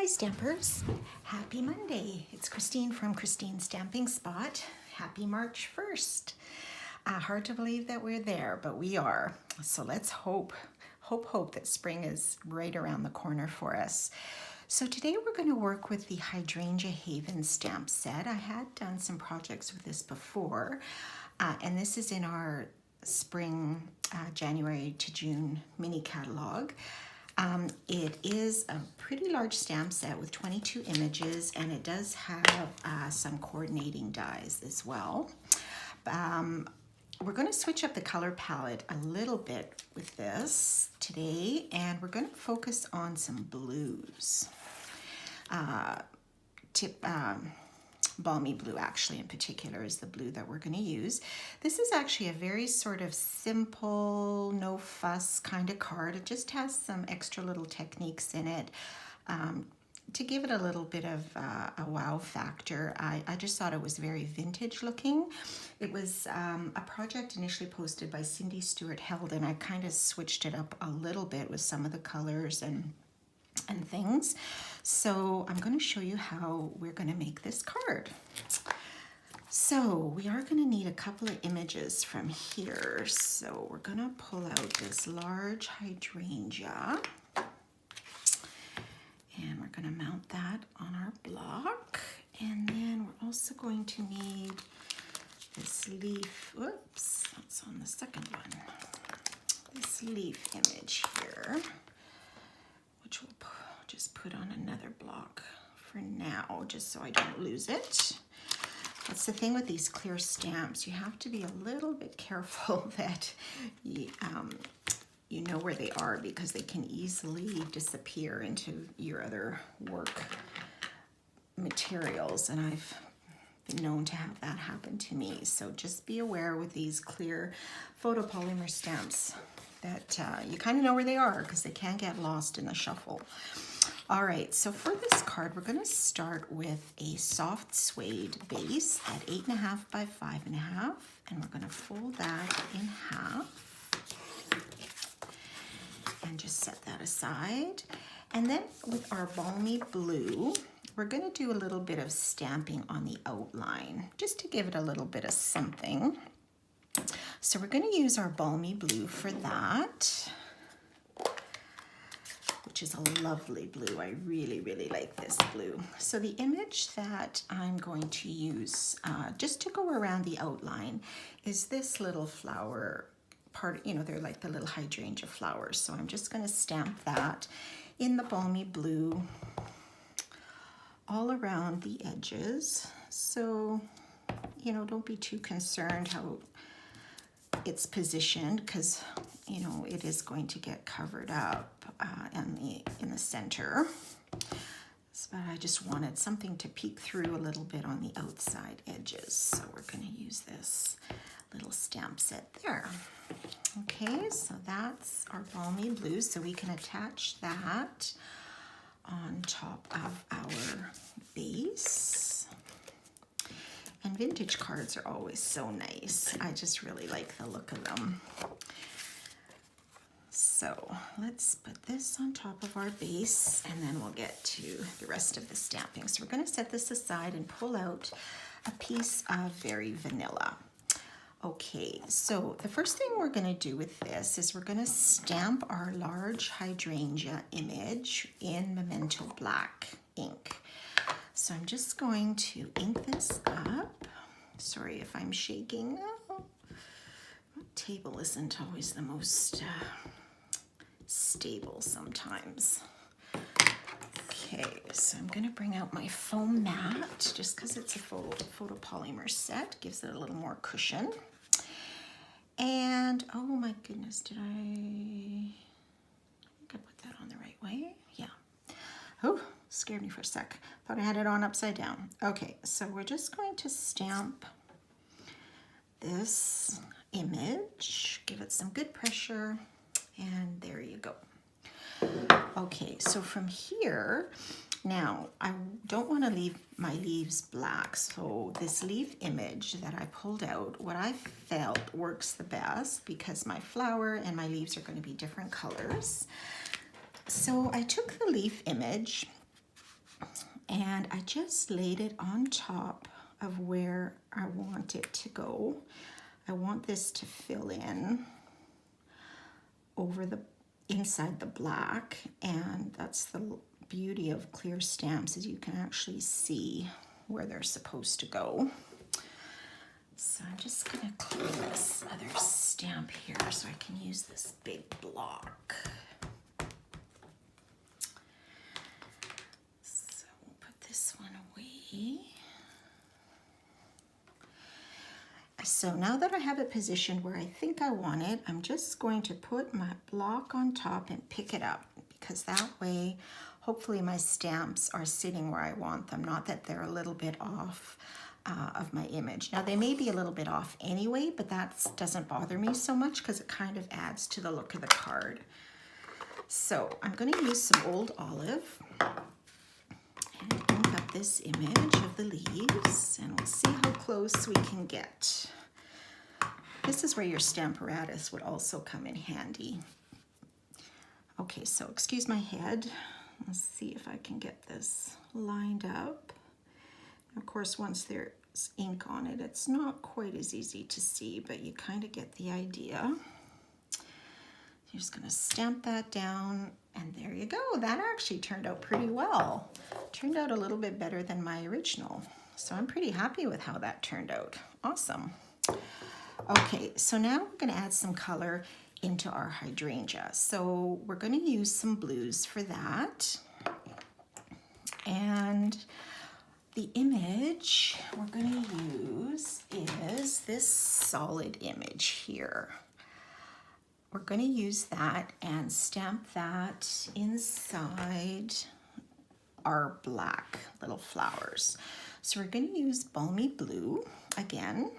Hi Stampers, happy Monday. It's Christine from Christine's Stamping Spot. Happy March 1st. Hard to believe that we're there, but we are. So let's hope that spring is right around the corner for us. So today we're going to work with the Hydrangea Haven stamp set. I had done some projects with this before, and this is in our spring January to June mini catalog. It is a pretty large stamp set with 22 images, and it does have some coordinating dies as well. We're going to switch up the color palette a little bit with this today, and we're going to focus on some blues. Balmy blue actually in particular is the blue that we're going to use. This is actually a very sort of simple, no fuss kind of card. It just has some extra little techniques in it to give it a little bit of a wow factor. I just thought it was very vintage looking. It was a project initially posted by Cindy Stewart Held, and I kind of switched it up a little bit with some of the colors and things. So I'm going to show you how we're going to make this card. So we are going to need a couple of images from here. So we're going to pull out this large hydrangea, and we're going to mount that on our block. And then we're also going to need this leaf. Whoops, that's on the second one. This leaf image here, which we'll just put on another block for now, just so I don't lose it. That's the thing with these clear stamps. You have to be a little bit careful that you know where they are, because they can easily disappear into your other work materials, and I've been known to have that happen to me. So just be aware with these clear photopolymer stamps that you kind of know where they are, because they can get lost in the shuffle. All right, so for this card, we're going to start with a soft suede base at 8.5 by 5.5, and we're going to fold that in half and just set that aside. And then with our Balmy blue, we're going to do a little bit of stamping on the outline, just to give it a little bit of something. So we're going to use our Balmy blue for that, which is a lovely blue. I really, really like this blue. So the image that I'm going to use just to go around the outline is this little flower part. You know, they're like the little hydrangea flowers. So I'm just going to stamp that in the Balmy blue all around the edges. So, you know, don't be too concerned how it's positioned, because you know it is going to get covered up in the center. But I just wanted something to peek through a little bit on the outside edges, so we're going to use this little stamp set there. Okay, so that's our Balmy blue, so we can attach that on top of our base. And vintage cards are always so nice. I just really like the look of them. So let's put this on top of our base, and then we'll get to the rest of the stamping. So we're going to set this aside and pull out a piece of Very Vanilla. Okay, so the first thing we're going to do with this is we're going to stamp our large hydrangea image in Memento Black ink. So I'm just going to ink this up. Sorry if I'm shaking. Oh, my table isn't always the most stable sometimes. Okay, so I'm going to bring out my foam mat, just because it's a photopolymer set. Gives it a little more cushion. And, oh my goodness, I think I put that on the right way? Yeah. Oh, scared me for a sec. Thought I had it on upside down. Okay, so we're just going to stamp this image, give it some good pressure, and there you go. Okay, so from here, now I don't want to leave my leaves black, so this leaf image that I pulled out, what I felt works the best, because my flower and my leaves are going to be different colors. So I took the leaf image And I just laid it on top of where I want it to go. I want this to fill in over the inside the black, and that's the beauty of clear stamps, is you can actually see where they're supposed to go. So I'm just gonna clear this other stamp here so I can use this big block. So we'll put this one away. So now that I have it positioned where I think I want it, I'm just going to put my block on top and pick it up, because that way, hopefully my stamps are sitting where I want them, not that they're a little bit off of my image. Now they may be a little bit off anyway, but that doesn't bother me so much because it kind of adds to the look of the card. So I'm going to use some old olive and ink up this image of the leaves, and we'll see how close we can get. This is where your Stamparatus would also come in handy. Okay, so excuse my head. Let's see if I can get this lined up. Of course, once there's ink on it, it's not quite as easy to see, but you kind of get the idea. You're just going to stamp that down, and there you go. That actually turned out pretty well. Turned out a little bit better than my original. So I'm pretty happy with how that turned out. Awesome. Okay, so now we're going to add some color into our hydrangea. So we're going to use some blues for that. And the image we're going to use is this solid image here. We're going to use that and stamp that inside our black little flowers. So we're going to use Balmy Blue again.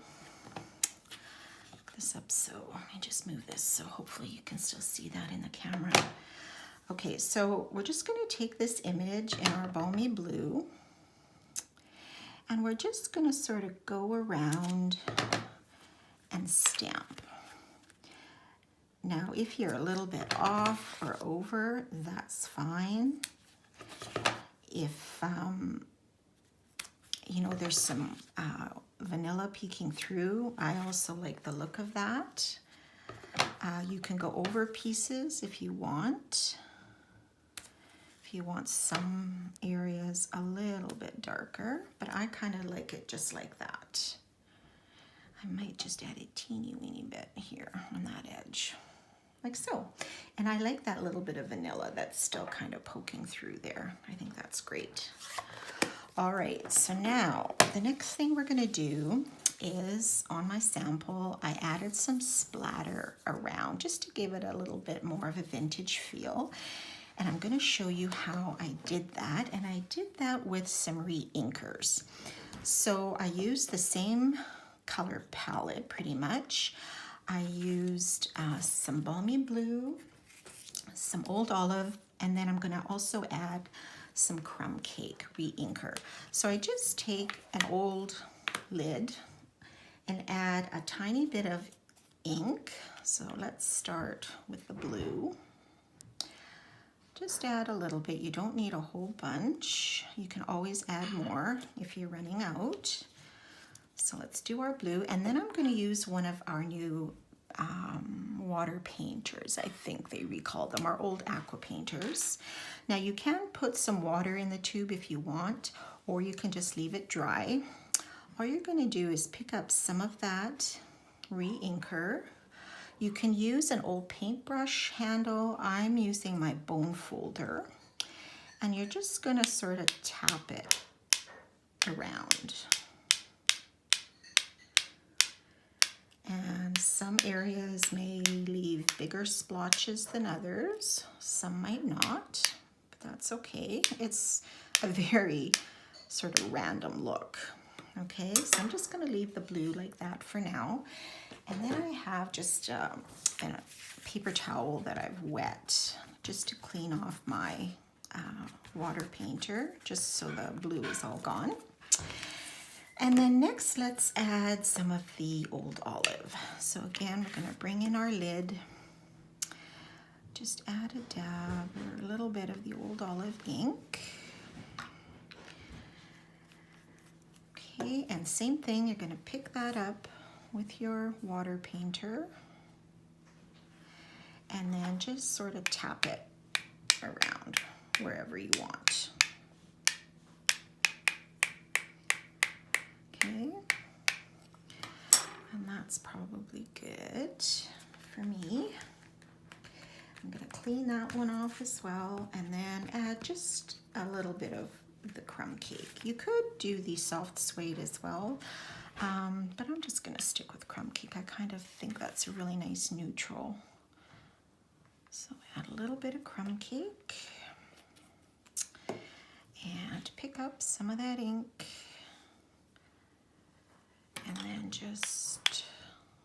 Look this up, so let me just move this so hopefully you can still see that in the camera. Okay, so we're just going to take this image in our Balmy Blue, and we're just going to sort of go around and stamp. Now, if you're a little bit off or over, that's fine. If, you know, there's some vanilla peeking through, I also like the look of that. You can go over pieces if you want. If you want some areas a little bit darker, but I kind of like it just like that. I might just add a teeny weeny bit here on that edge, like so. And I like that little bit of vanilla that's still kind of poking through there. I think that's great. All right, so now the next thing we're gonna do is, on my sample, I added some splatter around just to give it a little bit more of a vintage feel. And I'm gonna show you how I did that. And I did that with some re-inkers. So I used the same color palette pretty much. I used some Balmy Blue, some Old Olive, and then I'm gonna also add some Crumb Cake re-inker. So I just take an old lid and add a tiny bit of ink. So let's start with the blue. Just add a little bit. You don't need a whole bunch. You can always add more if you're running out. So let's do our blue, and then I'm going to use one of our new water painters. I think they recall them, our old aqua painters. Now you can put some water in the tube if you want, or you can just leave it dry. All you're going to do is pick up some of that re-inker. You can use an old paintbrush handle. I'm using my bone folder, and you're just going to sort of tap it around. And some areas may leave bigger splotches than others. Some might not, but that's okay. It's a very sort of random look. Okay, so I'm just going to leave the blue like that for now. And then I have just a paper towel that I've wet just to clean off my water painter, just so the blue is all gone. And then next, let's add some of the Old Olive. So again, we're going to bring in our lid. Just add a dab or a little bit of the Old Olive ink. Okay, and same thing, you're going to pick that up with your water painter and then just sort of tap it around wherever you want. Okay, and that's probably good for me. I'm going to clean that one off as well and then add just a little bit of the crumb cake. You could do the soft suede as well, but I'm just going to stick with crumb cake. I kind of think that's a really nice neutral. So add a little bit of crumb cake and pick up some of that ink and then just,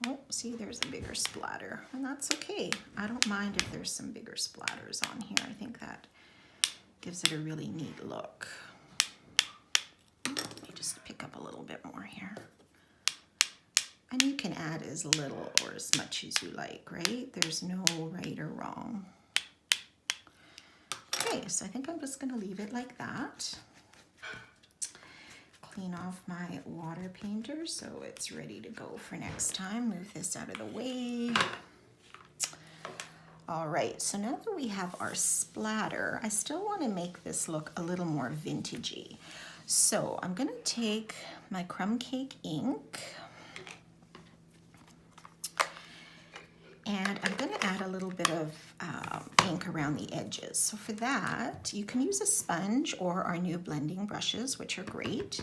oh, see, there's a bigger splatter, and that's okay. I don't mind if there's some bigger splatters on here. I think that gives it a really neat look. Let me just pick up a little bit more here. And you can add as little or as much as you like, right? There's no right or wrong. Okay, so I think I'm just gonna leave it like that. Clean off my water painter so it's ready to go for next time. Move this out of the way. All right, so now that we have our splatter, I still want to make this look a little more vintagey. So I'm going to take my crumb cake ink and I'm going to add a little bit of ink around the edges. So for that, you can use a sponge or our new blending brushes, which are great.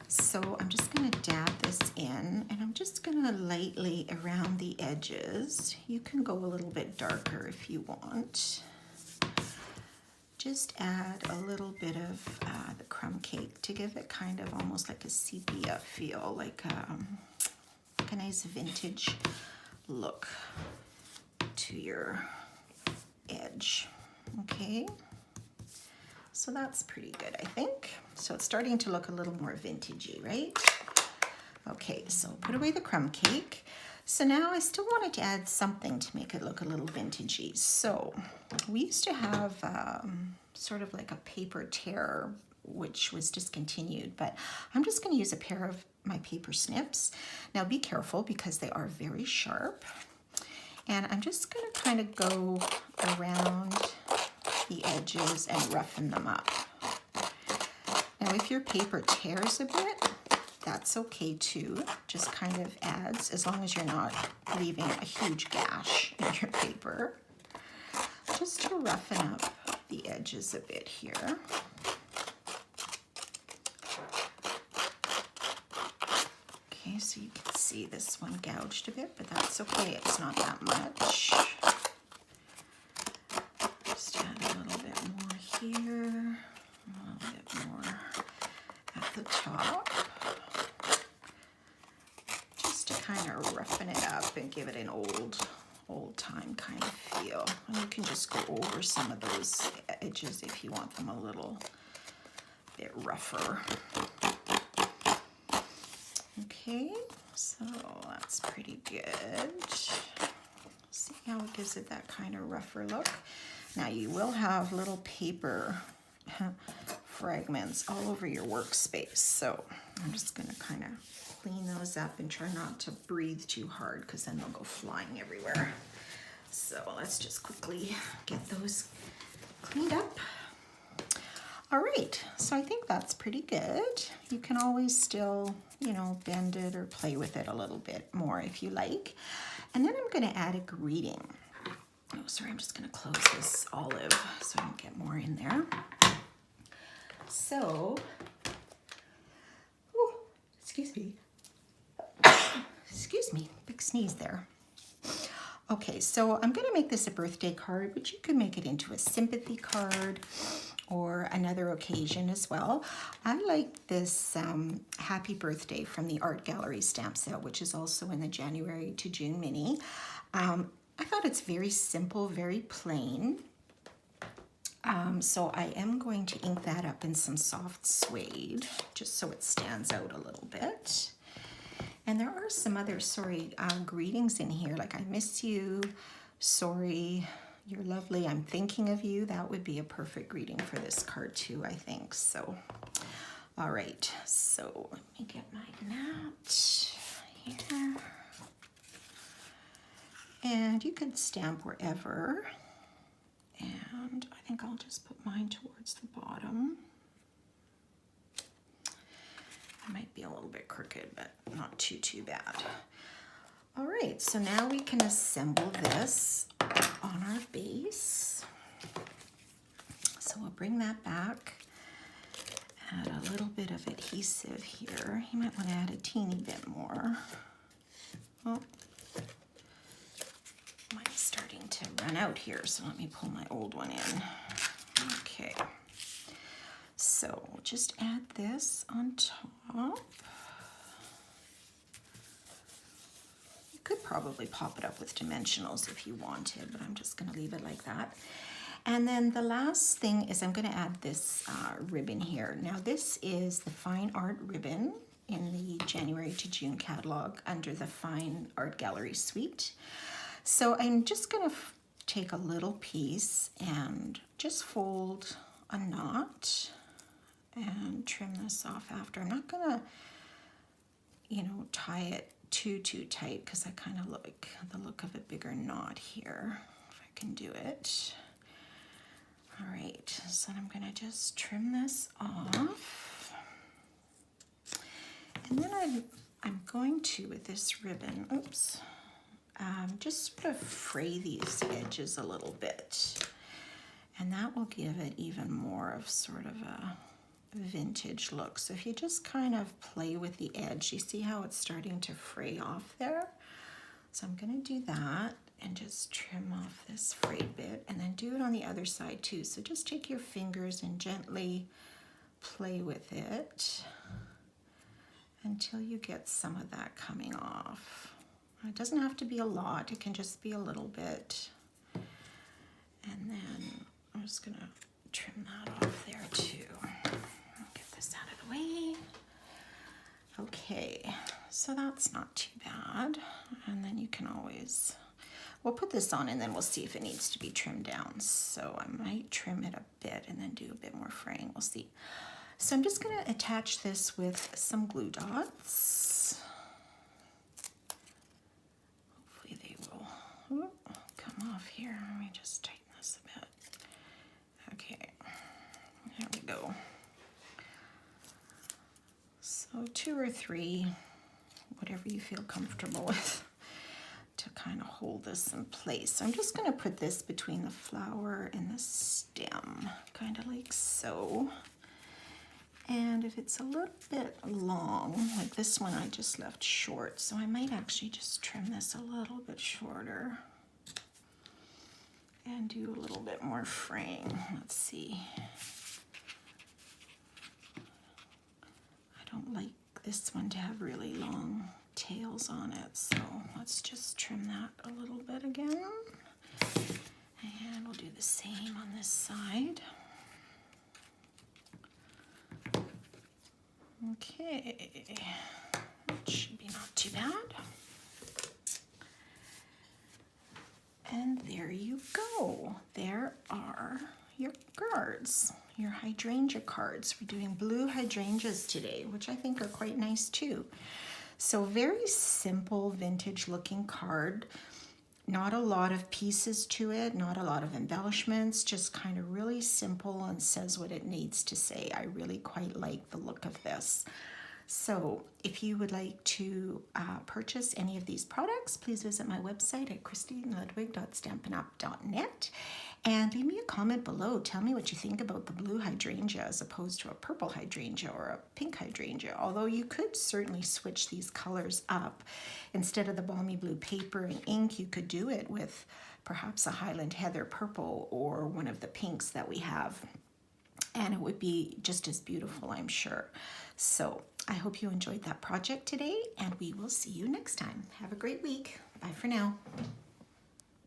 So I'm just going to dab this in and I'm just going to lightly around the edges. You can go a little bit darker if you want. Just add a little bit of the crumb cake to give it kind of almost like a sepia feel, like a nice vintage look to your edge. Okay. So that's pretty good, I think. So it's starting to look a little more vintagey, right? Okay, so put away the crumb cake. So now I still wanted to add something to make it look a little vintagey. So we used to have sort of like a paper tear, which was discontinued, but I'm just going to use a pair of my paper snips. Now be careful because they are very sharp. And I'm just going to kind of go around the edges and roughen them up. Now if your paper tears a bit, that's okay too. Just kind of adds, as long as you're not leaving a huge gash in your paper. Just to roughen up the edges a bit here. Okay, so you can see this one gouged a bit, but that's okay, it's not that much. Just add a little bit more here, a little bit more at the top. Just to kind of roughen it up and give it an old time kind of feel. And you can just go over some of those edges if you want them a little bit rougher. Okay, so that's pretty good. See how it gives it that kind of rougher look. Now you will have little paper fragments all over your workspace, so I'm just going to kind of clean those up and try not to breathe too hard because then they'll go flying everywhere. So let's just quickly get those cleaned up. All right, so I think that's pretty good. You can always still, you know, bend it or play with it a little bit more if you like. And then I'm going to add a greeting. Oh, sorry, I'm just going to close this olive so I don't get more in there. So, oh, excuse me. Excuse me, big sneeze there. Okay, so I'm going to make this a birthday card, but you could make it into a sympathy card or another occasion as well. I like this happy birthday from the art gallery stamp set, which is also in the January to June mini. I thought it's very simple, very plain. So I am going to ink that up in some soft suede, just so it stands out a little bit. And there are some other, greetings in here, like I miss you, sorry, you're lovely, I'm thinking of you. That would be a perfect greeting for this card too, I think. So All right, so let me get my mat here. And you can stamp wherever. And I think I'll just put mine towards the bottom. I might be a little bit crooked, but not too bad. All right, so now we can assemble this on our base. So we'll bring that back, add a little bit of adhesive here. You might want to add a teeny bit more. Oh, mine's starting to run out here, so let me pull my old one in. Okay, so we'll just add this on top. You could probably pop it up with dimensionals if you wanted, but I'm just going to leave it like that. And then the last thing is I'm going to add this ribbon here. Now this is the Fine Art ribbon in the January to June catalog under the Fine Art Gallery suite. So I'm just going to take a little piece and just fold a knot and trim this off after. I'm not going to, you know, tie it too tight because I kind of like the look of a bigger knot here, if I can do it. All right, so I'm going to just trim this off. And then I'm going to, with this ribbon, oops, just sort of fray these edges a little bit. And that will give it even more of sort of a vintage look. So if you just kind of play with the edge, you see how it's starting to fray off there? So I'm going to do that and just trim off this frayed bit, and then do it on the other side too. So just take your fingers and gently play with it until you get some of that coming off. It doesn't have to be a lot, it can just be a little bit. And then I'm just gonna trim that off there too. I'll get this out of the way. Okay, so that's not too bad. And then you can always, we'll put this on and then we'll see if it needs to be trimmed down. So I might trim it a bit and then do a bit more fraying, we'll see. So I'm just gonna attach this with some glue dots. Hopefully they will come off here. Let me just tighten this a bit. Okay, there we go. So 2 or 3, whatever you feel comfortable with, to kind of hold this in place. So I'm just going to put this between the flower and the stem, kind of like so. And if it's a little bit long, like this one I just left short, so I might actually just trim this a little bit shorter and do a little bit more fraying. Let's see. I don't like this one to have really long tails on it, so let's just trim that a little bit again. And we'll do the same on this side. Okay, that should be not too bad. And there you go. There are your cards, your hydrangea cards. We're doing blue hydrangeas today, which I think are quite nice too. So very simple vintage looking card. Not a lot of pieces to it, not a lot of embellishments, just kind of really simple and says what it needs to say. I really quite like the look of this. So if you would like to purchase any of these products, please visit my website at christineludwig.stampinup.net and leave me a comment below. Tell me what you think about the blue hydrangea as opposed to a purple hydrangea or a pink hydrangea. Although you could certainly switch these colors up. Instead of the balmy blue paper and ink, you could do it with perhaps a Highland Heather purple or one of the pinks that we have. And it would be just as beautiful, I'm sure. So I hope you enjoyed that project today, and we will see you next time. Have a great week. Bye for now.